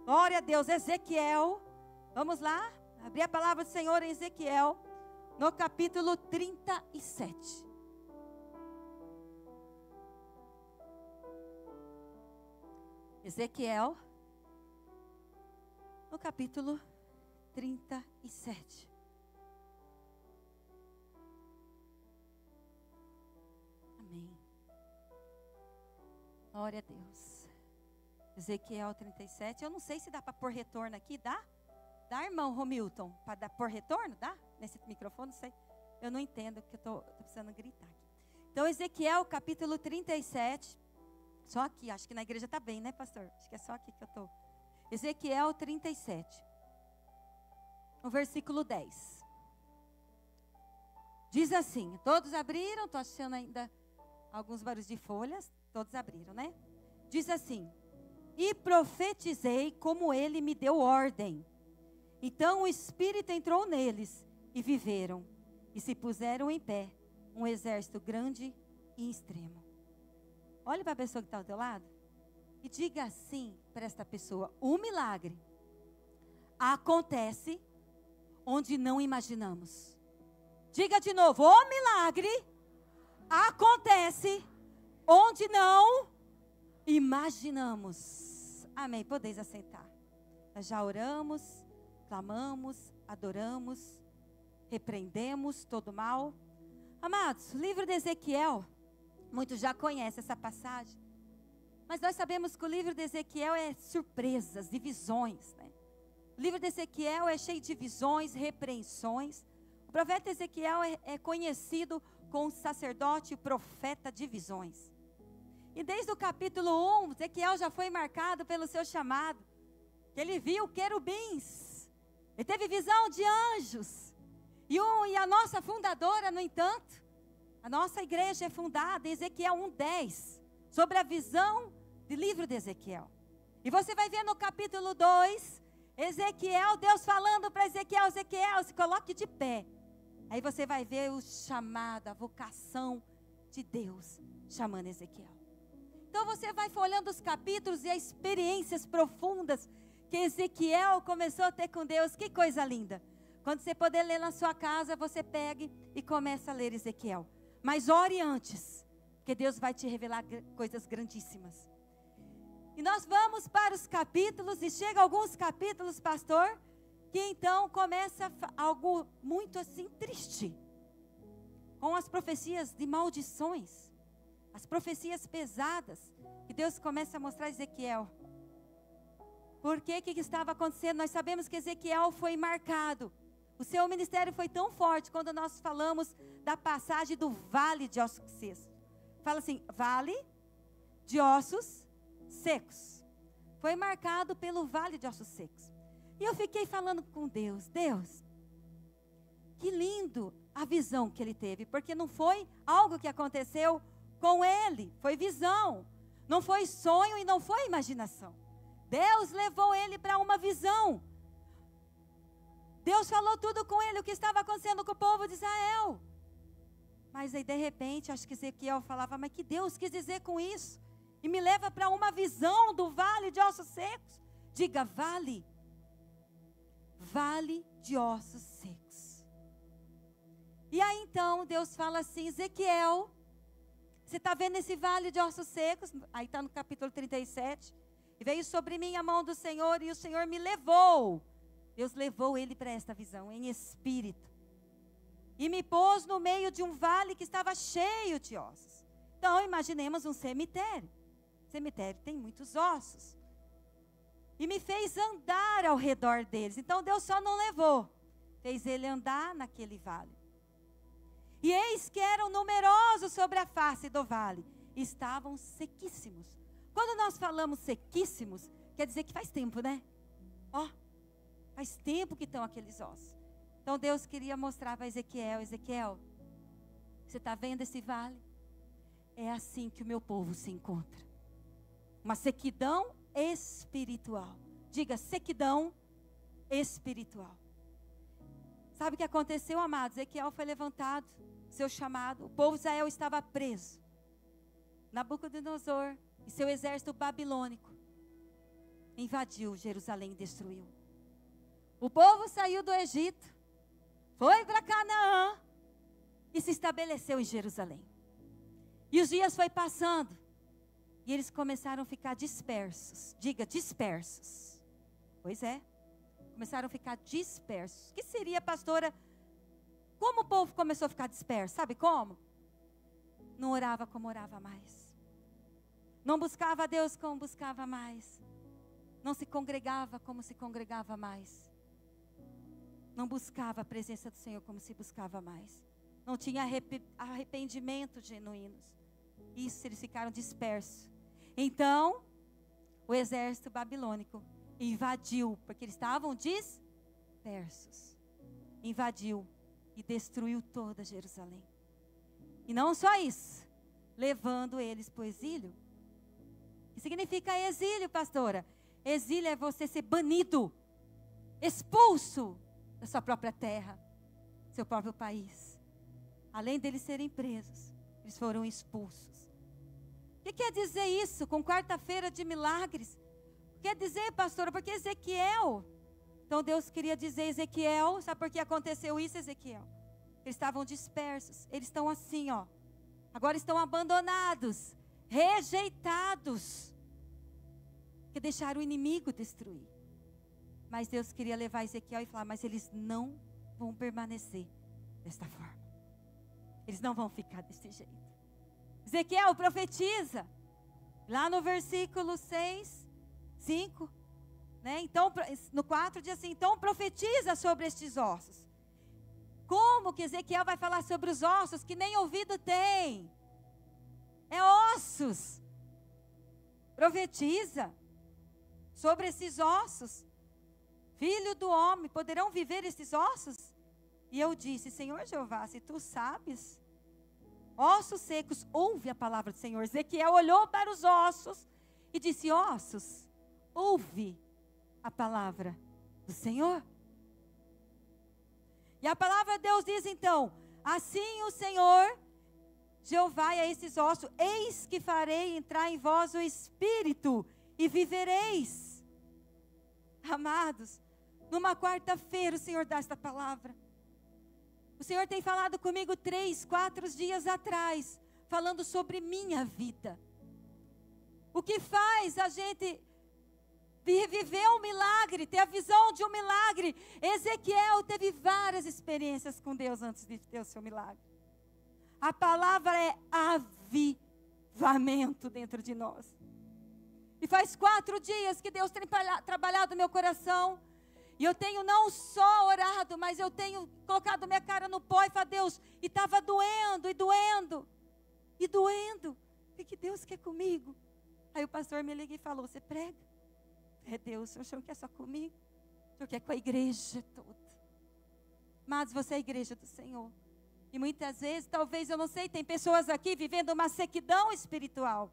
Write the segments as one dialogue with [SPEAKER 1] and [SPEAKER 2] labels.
[SPEAKER 1] Glória a Deus. Ezequiel. Vamos lá? Abrir a palavra do Senhor em Ezequiel, no capítulo 37. Ezequiel, no capítulo 37. Amém. Glória a Deus. Ezequiel 37. Eu não sei se dá para pôr retorno aqui, dá? Dá, irmão Romilton? Para pôr retorno? Dá? Nesse microfone, não sei. Eu não entendo, porque eu estou precisando gritar aqui. Então, Ezequiel capítulo 37. Só aqui, acho que na igreja está bem, né, pastor? Acho que é só aqui que eu estou. Ezequiel 37. O versículo 10. Diz assim, todos abriram, estou achando ainda alguns barulhos de folhas, todos abriram, né? Diz assim, e profetizei como ele me deu ordem. Então o Espírito entrou neles e viveram, e se puseram em pé, um exército grande e extremo. Olhe para a pessoa que está ao teu lado e diga assim para esta pessoa, o milagre acontece onde não imaginamos. Diga de novo, o milagre acontece onde não imaginamos. Amém, podeis assentar. Nós já oramos, clamamos, adoramos, repreendemos todo mal. Amados, o livro de Ezequiel, muitos já conhecem essa passagem, mas nós sabemos que o livro de Ezequiel é surpresas e visões, né? O livro de Ezequiel é cheio de visões, repreensões. O profeta Ezequiel é conhecido como sacerdote e profeta de visões. E desde o capítulo 1, Ezequiel já foi marcado pelo seu chamado. Ele viu querubins, ele teve visão de anjos. E a nossa fundadora, no entanto, a nossa igreja é fundada em Ezequiel 1:10, sobre a visão do livro de Ezequiel. E você vai ver no capítulo 2, Ezequiel, Deus falando para Ezequiel, Ezequiel, se coloque de pé. Aí você vai ver o chamado, a vocação de Deus chamando Ezequiel. Então você vai folhando os capítulos e as experiências profundas que Ezequiel começou a ter com Deus. Que coisa linda. Quando você puder ler na sua casa, você pegue e começa a ler Ezequiel. Mas ore antes, porque Deus vai te revelar coisas grandíssimas. E nós vamos para os capítulos, e chega alguns capítulos, pastor, que então começa algo muito assim triste. Com as profecias de maldições, as profecias pesadas, que Deus começa a mostrar a Ezequiel. Por que estava acontecendo? Nós sabemos que Ezequiel foi marcado. O seu ministério foi tão forte quando nós falamos da passagem do vale de ossos secos. Fala assim, vale de ossos secos. Foi marcado pelo vale de ossos secos. E eu fiquei falando com Deus, Deus, que lindo a visão que ele teve, porque não foi algo que aconteceu com ele, foi visão. Não foi sonho e não foi imaginação. Deus levou ele para uma visão. Deus falou tudo com ele, o que estava acontecendo com o povo de Israel. Mas aí de repente, acho que Ezequiel falava, mas que Deus quis dizer com isso? E me leva para uma visão do vale de ossos secos. Diga, vale de ossos secos. E aí então, Deus fala assim, Ezequiel, você está vendo esse vale de ossos secos? Aí está no capítulo 37. E veio sobre mim a mão do Senhor e o Senhor me levou. Deus levou ele para esta visão, em espírito. E me pôs no meio de um vale que estava cheio de ossos. Então, imaginemos um cemitério. Cemitério tem muitos ossos. E me fez andar ao redor deles. Então, Deus só não levou. Fez ele andar naquele vale. E eis que eram numerosos sobre a face do vale. E estavam sequíssimos. Quando nós falamos sequíssimos, quer dizer que faz tempo, né? Ó. Faz tempo que estão aqueles ossos. Então Deus queria mostrar para Ezequiel, Ezequiel, você está vendo esse vale? É assim que o meu povo se encontra. Uma sequidão espiritual. Diga, sequidão espiritual. Sabe o que aconteceu, amados? Ezequiel foi levantado, seu chamado. O povo de Israel estava preso. Nabucodonosor e seu exército babilônico invadiu Jerusalém e destruiu. O povo saiu do Egito, foi para Canaã e se estabeleceu em Jerusalém. E os dias foi passando e eles começaram a ficar dispersos. Diga, dispersos. Pois é, começaram a ficar dispersos. O que seria, pastora? Como o povo começou a ficar disperso? Sabe como? Não orava como orava mais. Não buscava a Deus como buscava mais. Não se congregava como se congregava mais. Não buscava a presença do Senhor como se buscava mais. Não tinha arrependimento genuínos. Isso, eles ficaram dispersos. Então, o exército babilônico invadiu, porque eles estavam dispersos. Invadiu e destruiu toda Jerusalém. E não só isso, levando eles para o exílio. O que significa exílio, pastora? Exílio é você ser banido, expulso da sua própria terra, seu próprio país. Além deles serem presos, eles foram expulsos. O que quer dizer isso com quarta-feira de milagres? Quer dizer, pastora, porque Ezequiel, então Deus queria dizer Ezequiel, sabe por que aconteceu isso, Ezequiel? Eles estavam dispersos, eles estão assim, ó. Agora estão abandonados, rejeitados, que deixaram o inimigo destruir. Mas Deus queria levar Ezequiel e falar, mas eles não vão permanecer desta forma. Eles não vão ficar desse jeito. Ezequiel profetiza, lá no versículo 6, 5, né? Então, no 4 diz assim, então profetiza sobre estes ossos. Como que Ezequiel vai falar sobre os ossos que nem ouvido tem? É ossos. Profetiza sobre esses ossos. Filho do homem, poderão viver esses ossos? E eu disse, Senhor Jeová, se tu sabes, ossos secos, ouve a palavra do Senhor. Ezequiel olhou para os ossos e disse, ossos, ouve a palavra do Senhor. E a palavra de Deus diz então, assim o Senhor Jeová a esses ossos, eis que farei entrar em vós o Espírito e vivereis. Amados, numa quarta-feira o Senhor dá esta palavra. O Senhor tem falado comigo 3, 4 dias atrás, falando sobre minha vida. O que faz a gente viver um milagre, ter a visão de um milagre. Ezequiel teve várias experiências com Deus antes de ter o seu milagre. A palavra é avivamento dentro de nós. E faz 4 dias que Deus tem trabalhado no meu coração. E eu tenho não só orado, mas eu tenho colocado minha cara no pó e falado, Deus, e estava doendo, e doendo, e doendo. O que Deus quer comigo? Aí o pastor me liga e falou, você prega? É Deus, o Senhor quer só comigo? O Senhor quer com a igreja toda. Mas você é a igreja do Senhor. E muitas vezes, talvez, eu não sei, tem pessoas aqui vivendo uma sequidão espiritual.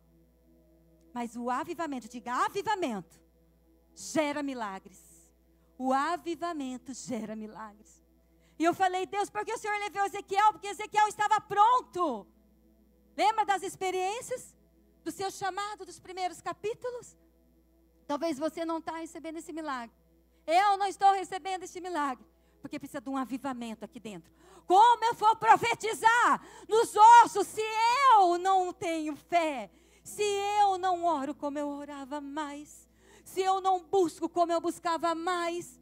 [SPEAKER 1] Mas o avivamento, diga avivamento, gera milagres. O avivamento gera milagres. E eu falei, Deus, por que o Senhor levou Ezequiel? Porque Ezequiel estava pronto. Lembra das experiências? Do seu chamado, dos primeiros capítulos? Talvez você não está recebendo esse milagre. Eu não estou recebendo esse milagre. Porque precisa de um avivamento aqui dentro. Como eu vou profetizar nos ossos se eu não tenho fé? Se eu não oro como eu orava mais? Se eu não busco como eu buscava mais?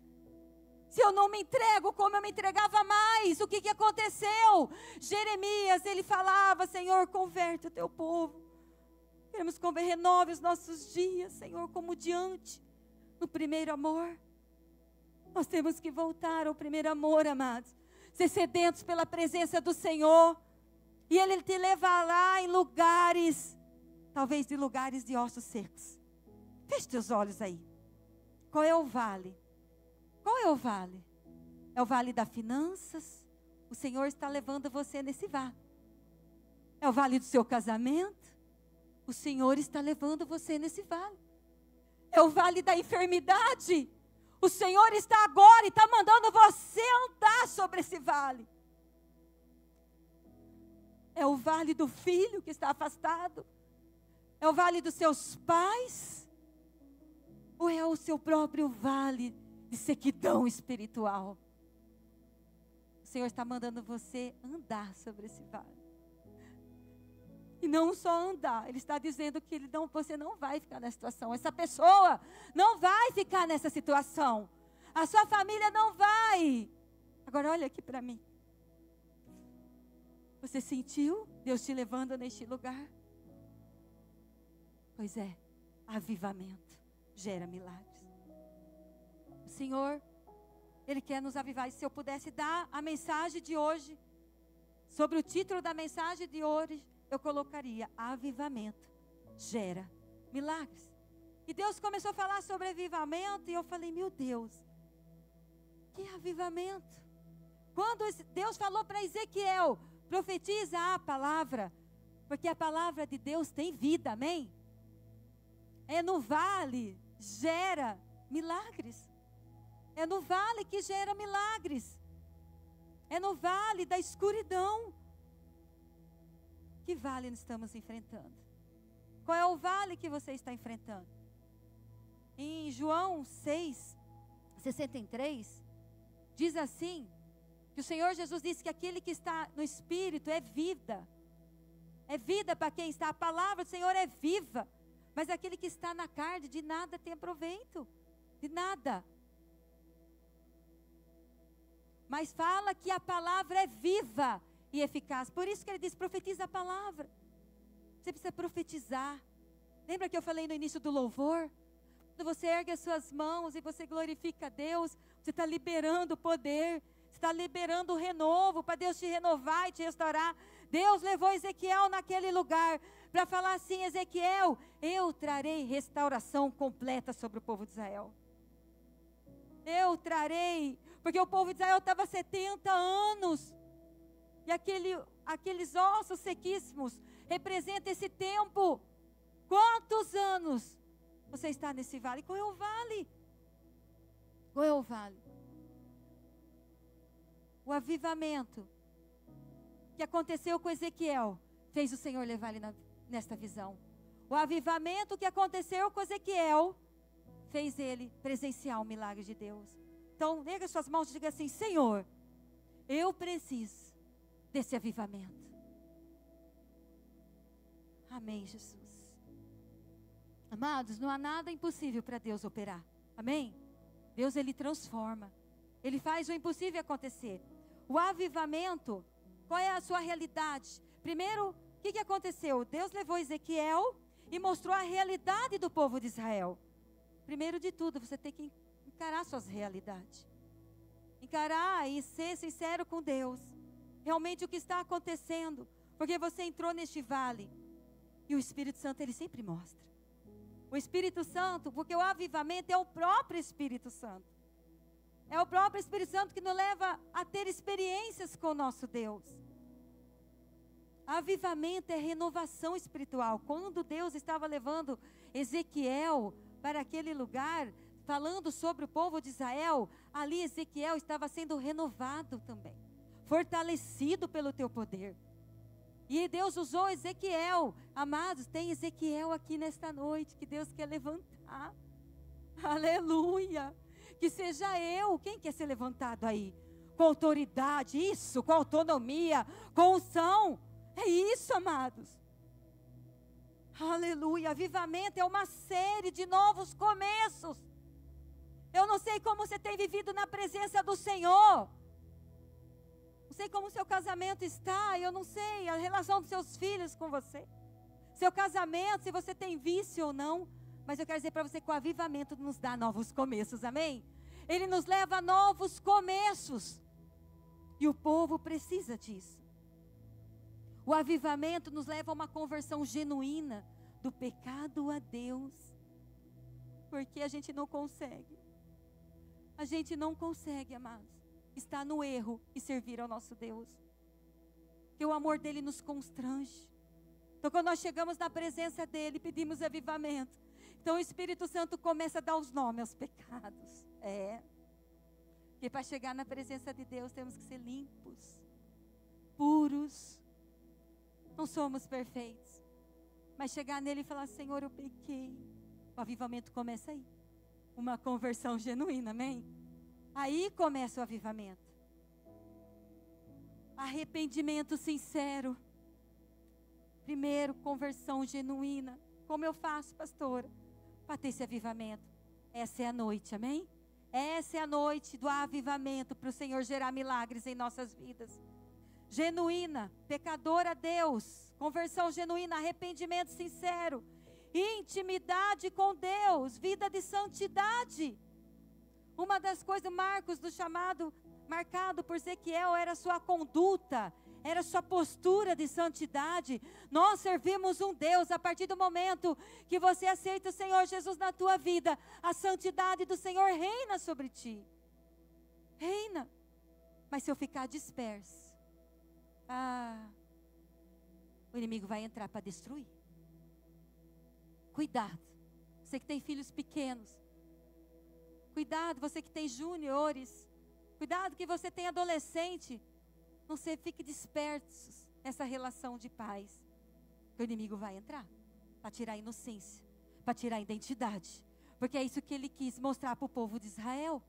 [SPEAKER 1] Se eu não me entrego como eu me entregava mais? O que aconteceu? Jeremias, ele falava, Senhor, converte o teu povo. Queremos renove os nossos dias, Senhor, como diante, no primeiro amor. Nós temos que voltar ao primeiro amor, amados. Ser sedentos pela presença do Senhor. E Ele te levar lá em lugares, talvez de lugares de ossos secos. Feche teus olhos aí. Qual é o vale? Qual é o vale? É o vale das finanças? O Senhor está levando você nesse vale. É o vale do seu casamento? O Senhor está levando você nesse vale. É o vale da enfermidade? O Senhor está agora e está mandando você andar sobre esse vale. É o vale do filho que está afastado? É o vale dos seus pais? Ou é o seu próprio vale de sequidão espiritual? O Senhor está mandando você andar sobre esse vale. E não só andar, Ele está dizendo que você não vai ficar nessa situação. Essa pessoa não vai ficar nessa situação. A sua família não vai. Agora olha aqui para mim. Você sentiu Deus te levando neste lugar? Pois é, avivamento gera milagres. O Senhor, Ele quer nos avivar. E se eu pudesse dar a mensagem de hoje, sobre o título da mensagem de hoje, eu colocaria: avivamento gera milagres. E Deus começou a falar sobre avivamento, e eu falei: meu Deus, que avivamento? Quando Deus falou para Ezequiel: profetiza a palavra, porque a palavra de Deus tem vida, amém? É no vale, gera milagres. É no vale que gera milagres. É no vale da escuridão. Que vale nós estamos enfrentando? Qual é o vale que você está enfrentando? Em João 6:63, diz assim, que o Senhor Jesus disse que aquele que está no Espírito é vida. É vida para quem está. A palavra do Senhor é viva. Mas aquele que está na carne, de nada tem proveito. De nada. Mas fala que a palavra é viva e eficaz. Por isso que ele diz: profetiza a palavra. Você precisa profetizar. Lembra que eu falei no início do louvor? Quando você ergue as suas mãos e você glorifica a Deus, você está liberando o poder. Você está liberando o renovo, para Deus te renovar e te restaurar. Deus levou Ezequiel naquele lugar para falar assim: Ezequiel, eu trarei restauração completa sobre o povo de Israel. Eu trarei, porque o povo de Israel estava 70 anos. E aqueles ossos sequíssimos representam esse tempo. Quantos anos você está nesse vale? Qual é o vale? Qual é o vale? O avivamento que aconteceu com Ezequiel fez o Senhor levar ele nesta visão. O avivamento que aconteceu com Ezequiel fez ele presenciar o milagre de Deus. Então, erga suas mãos e diga assim: Senhor, eu preciso desse avivamento. Amém, Jesus. Amados, não há nada impossível para Deus operar. Amém? Deus, Ele transforma. Ele faz o impossível acontecer. O avivamento, qual é a sua realidade? Primeiro, o que aconteceu? Deus levou Ezequiel e mostrou a realidade do povo de Israel. Primeiro de tudo, você tem que encarar suas realidades. Encarar e ser sincero com Deus. Realmente o que está acontecendo. Porque você entrou neste vale. E o Espírito Santo, ele sempre mostra. O Espírito Santo, porque o avivamento é o próprio Espírito Santo. É o próprio Espírito Santo que nos leva a ter experiências com o nosso Deus. Avivamento é renovação espiritual. Quando Deus estava levando Ezequiel para aquele lugar, falando sobre o povo de Israel, ali Ezequiel estava sendo renovado também. Fortalecido pelo teu poder. E Deus usou Ezequiel. Amados, tem Ezequiel aqui nesta noite que Deus quer levantar. Aleluia. Que seja eu. Quem quer ser levantado aí? Com autoridade, isso, com autonomia, com unção. É isso, amados. Aleluia. Avivamento é uma série de novos começos. Eu não sei como você tem vivido na presença do Senhor. Não sei como o seu casamento está, eu não sei a relação dos seus filhos com você. Seu casamento, se você tem vício ou não. Mas eu quero dizer para você que o avivamento nos dá novos começos, amém? Ele nos leva a novos começos. E o povo precisa disso. O avivamento nos leva a uma conversão genuína do pecado a Deus. Porque a gente não consegue. A gente não consegue, amados, estar no erro e servir ao nosso Deus. Porque o amor dele nos constrange. Então quando nós chegamos na presença dele, pedimos avivamento. Então o Espírito Santo começa a dar os nomes aos pecados. Porque para chegar na presença de Deus temos que ser limpos, puros. Não somos perfeitos. Mas chegar nele e falar: Senhor, eu pequei. O avivamento começa aí. uma conversão genuína, amém? Aí começa o avivamento. Arrependimento sincero. Primeiro, conversão genuína. Como eu faço, pastora, para ter esse avivamento? Essa é a noite, amém? Essa é a noite do avivamento para o Senhor gerar milagres em nossas vidas. Genuína, pecador a Deus, conversão genuína, arrependimento sincero, intimidade com Deus, vida de santidade. Uma das coisas, Marcos, do chamado marcado por Ezequiel, era sua conduta, era sua postura de santidade. Nós servimos um Deus, a partir do momento que você aceita o Senhor Jesus na tua vida, a santidade do Senhor reina sobre ti. Reina. Mas se eu ficar disperso, o inimigo vai entrar para destruir. Cuidado, você que tem filhos pequenos. Cuidado, você que tem júniores. Cuidado que você tem adolescente. Não se fique dispersos nessa relação de pais. O inimigo vai entrar para tirar a inocência, para tirar a identidade. Porque é isso que ele quis mostrar para o povo de Israel.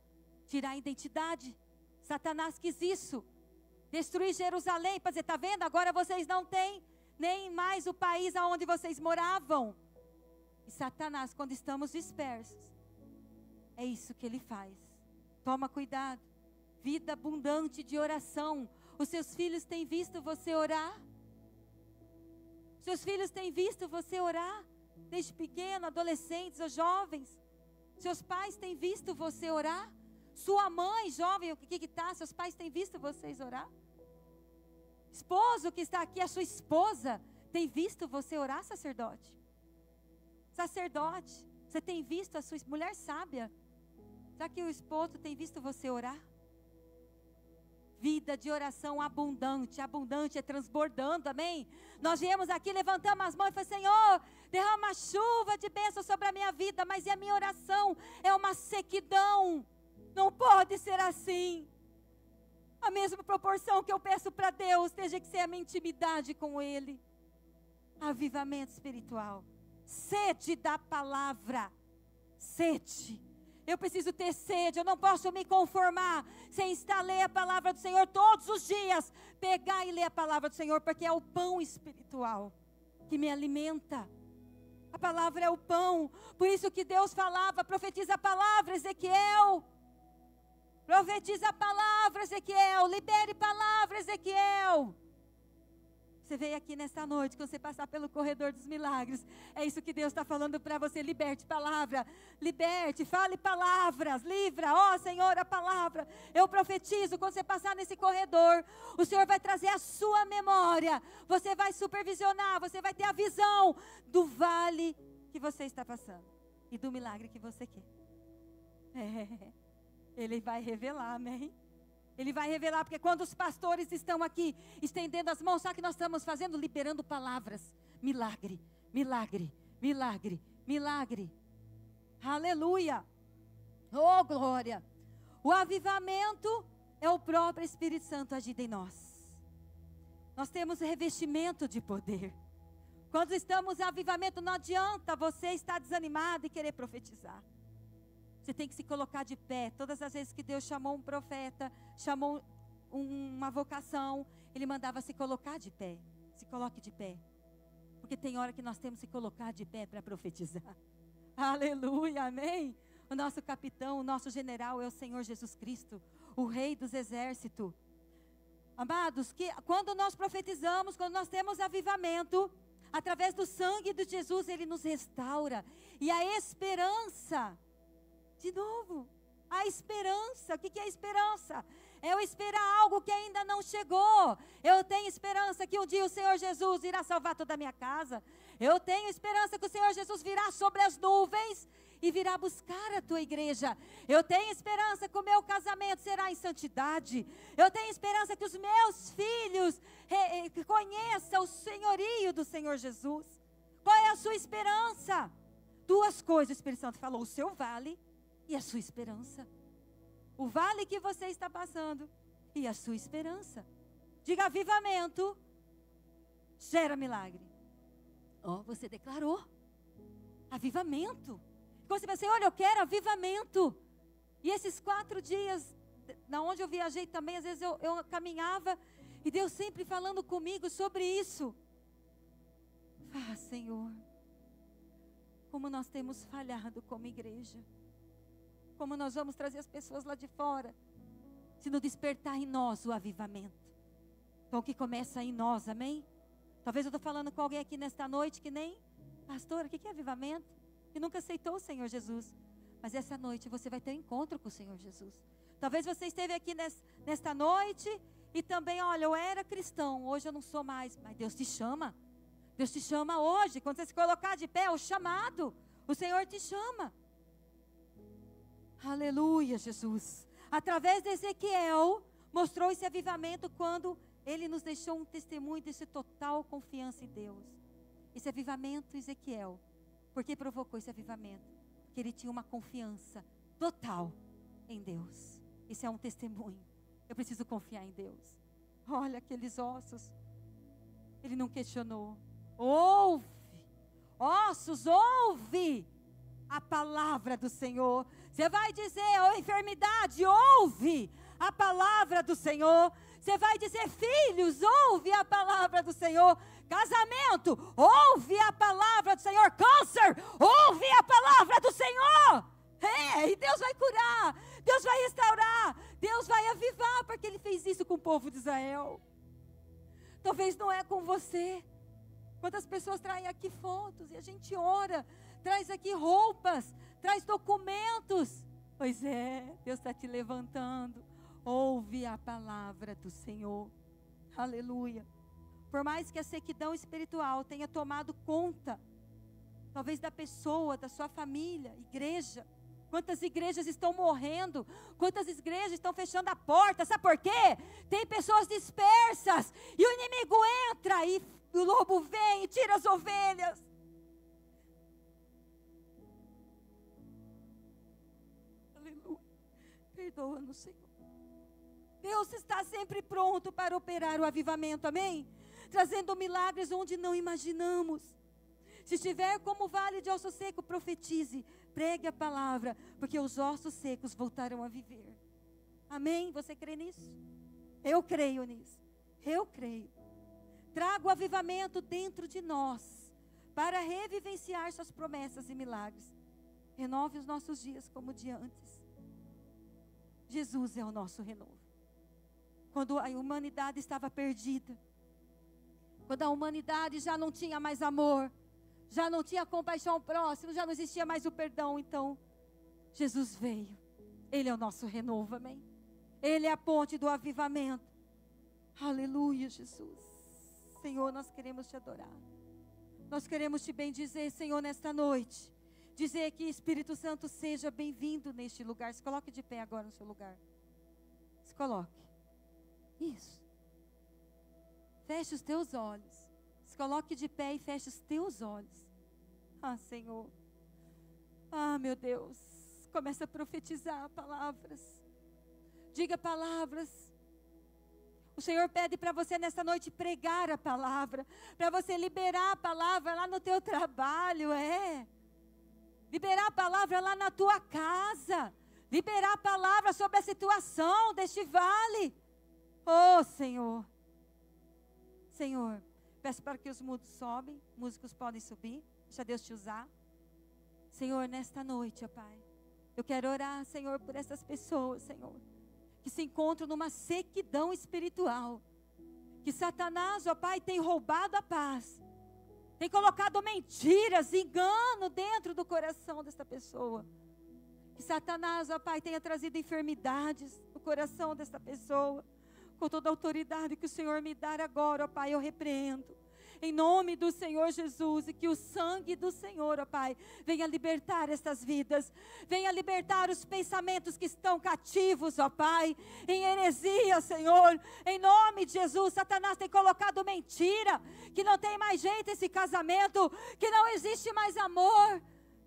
[SPEAKER 1] Tirar a identidade. Satanás quis isso. Destruir Jerusalém, para dizer, está vendo? Agora vocês não têm nem mais o país aonde vocês moravam. E Satanás, quando estamos dispersos, é isso que ele faz. Toma cuidado. Vida abundante de oração. Os seus filhos têm visto você orar? Seus filhos têm visto você orar? Desde pequeno, adolescentes ou jovens? Seus pais têm visto você orar? Sua mãe, jovem, o que está? Seus pais têm visto vocês orar? Esposo que está aqui, a sua esposa, tem visto você orar, sacerdote? Sacerdote, você tem visto a sua mulher sábia? Será que o esposo tem visto você orar? Vida de oração abundante, abundante é transbordando, amém? Nós viemos aqui, levantamos as mãos e falamos, Senhor, derrama chuva de bênção sobre a minha vida, mas e a minha oração é uma sequidão, não pode ser assim. A mesma proporção que eu peço para Deus, esteja que ser a minha intimidade com Ele. Avivamento espiritual, sede da palavra, sede. Eu preciso ter sede, eu não posso me conformar sem estar ler a palavra do Senhor todos os dias. Pegar e ler a palavra do Senhor, porque é o pão espiritual que me alimenta. A palavra é o pão, por isso que Deus falava, profetiza a palavra, Ezequiel. Profetiza a palavra, Ezequiel, libere palavra, Ezequiel. Você veio aqui nesta noite, quando você passar pelo corredor dos milagres, é isso que Deus está falando para você, liberte palavra, liberte, fale palavras, livra, ó Senhor, a palavra, eu profetizo, quando você passar nesse corredor, o Senhor vai trazer a sua memória, você vai supervisionar, você vai ter a visão do vale que você está passando, e do milagre que você quer, Ele vai revelar, amém? Ele vai revelar, porque quando os pastores estão aqui, estendendo as mãos, sabe o que nós estamos fazendo? Liberando palavras, milagre, milagre, milagre, milagre, aleluia, oh glória, o avivamento é o próprio Espírito Santo agindo em nós, nós temos revestimento de poder, quando estamos em avivamento, não adianta você estar desanimado e querer profetizar, você tem que se colocar de pé. Todas as vezes que Deus chamou um profeta, chamou uma vocação, Ele mandava se colocar de pé. Se coloque de pé. Porque tem hora que nós temos que se colocar de pé para profetizar. Aleluia, amém? O nosso capitão, o nosso general é o Senhor Jesus Cristo, o Rei dos exércitos. Amados, que quando nós profetizamos, quando nós temos avivamento, através do sangue de Jesus, Ele nos restaura. E a esperança... De novo, a esperança. O que é a esperança? É eu esperar algo que ainda não chegou. Eu tenho esperança que um dia o Senhor Jesus irá salvar toda a minha casa. Eu tenho esperança que o Senhor Jesus virá sobre as nuvens e virá buscar a tua igreja. Eu tenho esperança que o meu casamento será em santidade. Eu tenho esperança que os meus filhos conheçam o senhorio do Senhor Jesus. Qual é a sua esperança? Duas coisas o Espírito Santo falou: o seu vale e a sua esperança. O vale que você está passando e a sua esperança. Diga: avivamento gera milagre. Você declarou avivamento. Quando você pensa, olha, eu quero avivamento. E esses 4 dias, na onde eu viajei também, às vezes eu caminhava, e Deus sempre falando comigo sobre isso. Senhor, como nós temos falhado como igreja. Como nós vamos trazer as pessoas lá de fora, se não despertar em nós o avivamento. Então o que começa em nós, amém? Talvez eu estou falando com alguém aqui nesta noite que nem, pastor, o que é avivamento? Que nunca aceitou o Senhor Jesus. Mas essa noite você vai ter um encontro com o Senhor Jesus. Talvez você esteve aqui nesta noite e também, olha, eu era cristão, hoje eu não sou mais. Mas Deus te chama. Deus te chama hoje. Quando você se colocar de pé, é o chamado. O Senhor te chama. Aleluia, Jesus. Através de Ezequiel, mostrou esse avivamento quando ele nos deixou um testemunho desse total confiança em Deus. Esse avivamento, Ezequiel, por que provocou esse avivamento? Porque ele tinha uma confiança total em Deus. Isso é um testemunho. Eu preciso confiar em Deus. Olha aqueles ossos. Ele não questionou. Ouve, ossos, ouve a palavra do Senhor. Você vai dizer, ó enfermidade, ouve a palavra do Senhor. Você vai dizer, filhos, ouve a palavra do Senhor. Casamento, ouve a palavra do Senhor. Câncer, ouve a palavra do Senhor. E Deus vai curar, Deus vai restaurar, Deus vai avivar, porque Ele fez isso com o povo de Israel. Talvez não é com você. Quantas pessoas traem aqui fotos e a gente ora, traz aqui roupas, traz documentos. Pois é, Deus está te levantando. Ouve a palavra do Senhor. Aleluia. Por mais que a sequidão espiritual tenha tomado conta, talvez da pessoa, da sua família, igreja. Quantas igrejas estão morrendo? Quantas igrejas estão fechando a porta? Sabe por quê? Tem pessoas dispersas. E o inimigo entra e o lobo vem e tira as ovelhas. Aleluia. Perdoa-nos, Senhor. Deus está sempre pronto para operar o avivamento, amém? Trazendo milagres onde não imaginamos. Se estiver como vale de osso seco, profetize, pregue a palavra, porque os ossos secos voltarão a viver. Amém? Você crê nisso? Eu creio nisso. Eu creio. Traga o avivamento dentro de nós, para revivenciar suas promessas e milagres. Renove os nossos dias como de antes. Jesus é o nosso renovo. Quando a humanidade estava perdida, quando a humanidade já não tinha mais amor, já não tinha compaixão ao próximo, já não existia mais o perdão, então Jesus veio. Ele é o nosso renovo, amém? Ele é a ponte do avivamento. Aleluia, Jesus. Senhor, nós queremos te adorar. Nós queremos te bendizer, Senhor, nesta noite. Dizer que Espírito Santo seja bem-vindo neste lugar. Se coloque de pé agora no seu lugar. Se coloque. Isso. Feche os teus olhos. Se coloque de pé e feche os teus olhos. Senhor. Meu Deus. Começa a profetizar palavras. Diga palavras. O Senhor pede para você nessa noite pregar a palavra. Para você liberar a palavra lá no teu trabalho, Liberar a palavra lá na tua casa. Liberar a palavra sobre a situação deste vale. Oh, Senhor. Senhor, peço para que os músicos podem subir. Deixa Deus te usar. Senhor, nesta noite, ó Pai, eu quero orar, Senhor, por essas pessoas, Senhor, que se encontram numa sequidão espiritual. Que Satanás, ó Pai, tem roubado a paz. Tem colocado mentiras, engano dentro do coração desta pessoa. Que Satanás, ó Pai, tenha trazido enfermidades no coração desta pessoa. Com toda a autoridade que o Senhor me dar agora, ó Pai, eu repreendo. Em nome do Senhor Jesus, e que o sangue do Senhor, ó Pai, venha libertar estas vidas. Venha libertar os pensamentos que estão cativos, ó Pai, em heresia, Senhor. Em nome de Jesus, Satanás tem colocado mentira, que não tem mais jeito esse casamento, que não existe mais amor.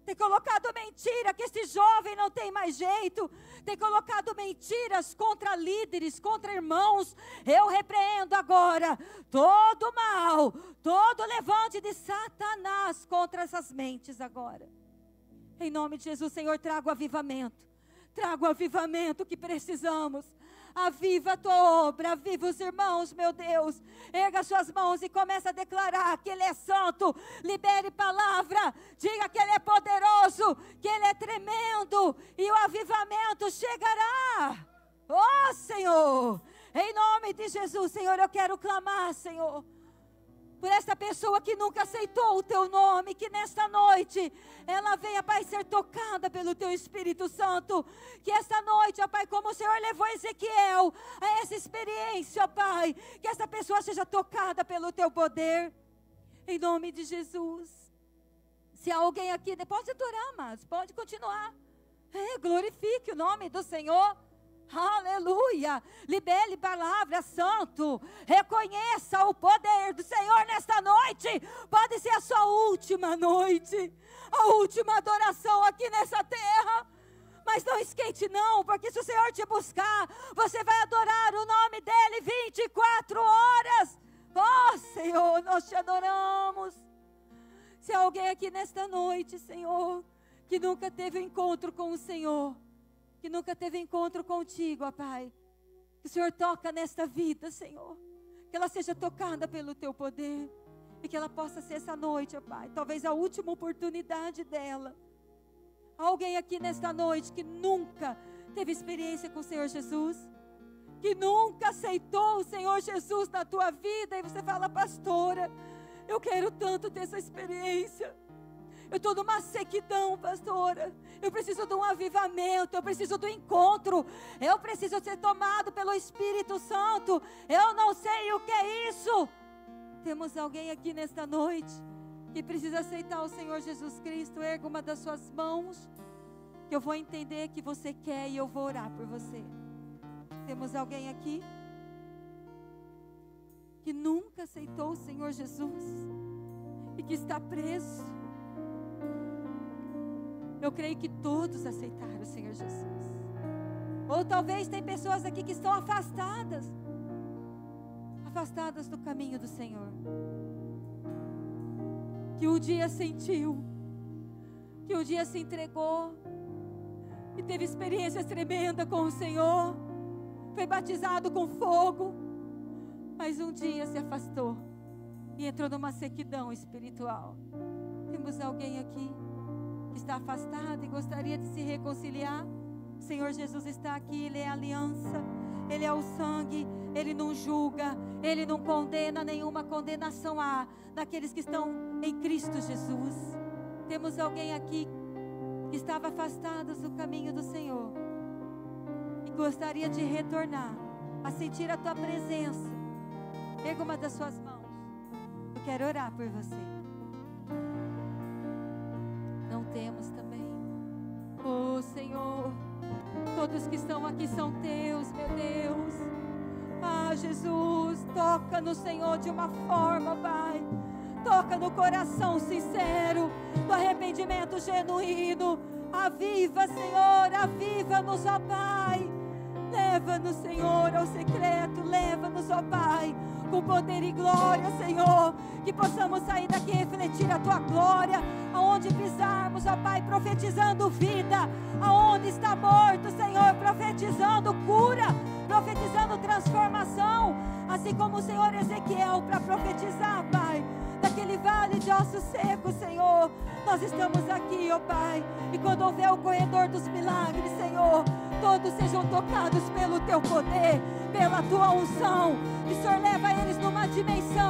[SPEAKER 1] Tem colocado mentira, que este jovem não tem mais jeito. Tem colocado mentiras contra líderes, contra irmãos. Eu repreendo agora todo mal, todo levante de Satanás contra essas mentes agora. Em nome de Jesus, Senhor, traga o avivamento. Traga o avivamento que precisamos. Aviva a tua obra, aviva os irmãos, meu Deus. Erga suas mãos e comece a declarar que Ele é santo. Libere palavra, diga que Ele é poderoso, que Ele é tremendo. E o avivamento chegará. Oh, Senhor, em nome de Jesus, Senhor, eu quero clamar, Senhor, por esta pessoa que nunca aceitou o Teu nome, que nesta noite ela venha, Pai, ser tocada pelo Teu Espírito Santo, que esta noite, ó Pai, como o Senhor levou Ezequiel a essa experiência, ó Pai, que essa pessoa seja tocada pelo Teu poder, em nome de Jesus. Se há alguém aqui, pode adorar, mas pode continuar, glorifique o nome do Senhor. Aleluia, libere palavra, santo, reconheça o poder do Senhor nesta noite. Pode ser a sua última noite, a última adoração aqui nessa terra, mas não esquente não, porque se o Senhor te buscar, você vai adorar o nome dEle 24 horas, oh Senhor, nós te adoramos. Se há alguém aqui nesta noite, Senhor, que nunca teve um encontro com o Senhor, que nunca teve encontro contigo, ó Pai, que o Senhor toca nesta vida, Senhor, que ela seja tocada pelo Teu poder, e que ela possa ser essa noite, ó Pai, talvez a última oportunidade dela. Alguém aqui nesta noite que nunca teve experiência com o Senhor Jesus, que nunca aceitou o Senhor Jesus na tua vida, e você fala: pastora, eu quero tanto ter essa experiência. Eu estou numa sequidão, pastora. Eu preciso de um avivamento. Eu preciso do encontro. Eu preciso ser tomado pelo Espírito Santo. Eu não sei o que é isso. Temos alguém aqui nesta noite que precisa aceitar o Senhor Jesus Cristo. Erga uma das suas mãos, que eu vou entender que você quer e eu vou orar por você. Temos alguém aqui que nunca aceitou o Senhor Jesus e que está preso. Eu creio que todos aceitaram o Senhor Jesus. Ou talvez tem pessoas aqui que estão afastadas do caminho do Senhor, que um dia sentiu, que um dia se entregou e teve experiências tremendas com o Senhor, foi batizado com fogo, mas um dia se afastou e entrou numa sequidão espiritual. Temos alguém aqui que está afastado e gostaria de se reconciliar? O Senhor Jesus está aqui, Ele é a aliança, Ele é o sangue, Ele não julga, Ele não condena, nenhuma condenação há daqueles que estão em Cristo Jesus. Temos alguém aqui que estava afastado do caminho do Senhor e gostaria de retornar, a sentir a Tua presença. Pega uma das suas mãos, eu quero orar por você. Não temos também. Oh Senhor, todos que estão aqui são Teus, meu Deus. Ah, Jesus, toca no Senhor de uma forma, Pai. Toca no coração sincero, do arrependimento genuíno. Aviva, Senhor, aviva-nos, ó Pai. Leva-nos, Senhor, ao secreto. Leva-nos, ó Pai, com poder e glória, Senhor. Que possamos sair daqui e refletir a Tua glória. Aonde pisarmos, ó Pai, profetizando vida. Aonde está morto, Senhor, profetizando cura, profetizando transformação. Assim como o Senhor Ezequiel, para profetizar, Pai, daquele vale de ossos secos, Senhor. Nós estamos aqui, ó Pai. E quando houver o corredor dos milagres, Senhor, todos sejam tocados pelo Teu poder, pela Tua unção. Que o Senhor leva eles numa dimensão